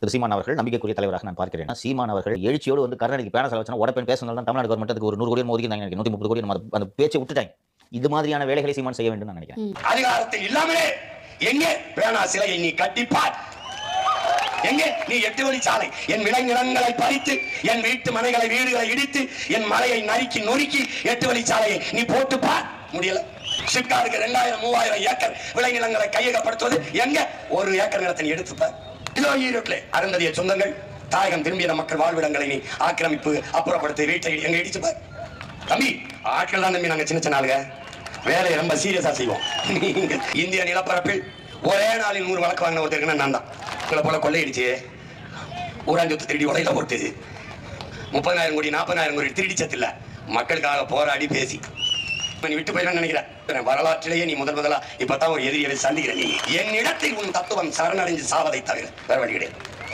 திரு சீமான் அவர்கள் நம்பிக்கைக்குரிய தலைவராக நான் பார்க்கிறேன். சீமான் அவர்கள் எழுச்சியோடு வந்து கருணாநிதிக்கு பேன செலவு வச்சா உடப்பேன் பேசுங்கள் தான் தமிழ்நாடு கவர்மெண்ட் அதுக்கு ஒரு 100 கோடி ஒதுக்கினாங்க. 130 கோடி அந்த பேச்சை விட்டுட்டாங்க. இது மாதிரியான வேலைகளை சீமான் செய்ய வேண்டும் நான் நினைக்கிறேன். அதிகாரத்தில் இல்லாமலே எங்கே பேனா சிலையை நீ கட்டிப்பார், எங்கே நீ 8 வழிச்சாலை என் விளைநிலங்களை பறித்து என் வீட்டு மனைகளை வீடுகளை இடித்து என் மலையை நறுக்கி நொறுக்கி 8 வழிச்சாலையை நீ போட்டு பார். முடியல. சிப்காருக்கு 2000-3000 ஏக்கர் விளைநிலங்களை கையகப்படுத்துவது எங்க? 1 ஏக்கர் நிலத்தை நீ எடுத்துப்பார். இதோ ஈரோட்டிலே அருந்ததிய சொந்தங்கள் தாயகம் திரும்பிய மக்கள் வாழ்விடங்களை நீ ஆக்கிரமிப்பு அப்புறப்படுத்தி வீட்டை எங்க இடிச்சுப்பார். தம்பி ஆட்கள் தான் தம்பி, நாங்க சின்ன சின்ன ஆளுங்க, வேலையை ரொம்ப சீரியஸா செய்வோம். இந்திய நிலப்பரப்பில் ஒரே நாளில் 100 வழக்கு வாங்கின ஒருத்தருக்குன்னா நான் தான். உங்களை போல கொள்ளையடிச்சு ஊராஞ்சொத்து திருடி உடையில போட்டு 30,000 கோடி 40,000 கோடி திருடிச்சதில்ல, மக்களுக்காக போராடி பேசி நீ விட்டு போயிடலாம் நினைக்கிறேன். வரலாற்றிலேயே நீ முதலா இப்பதான் ஒரு எதிரியை சந்திக்கிற. நீ என்னிடத்தில் உன் தத்துவம் சரணடைஞ்சு சாவதை தவிர வேற வழி கிடையாது.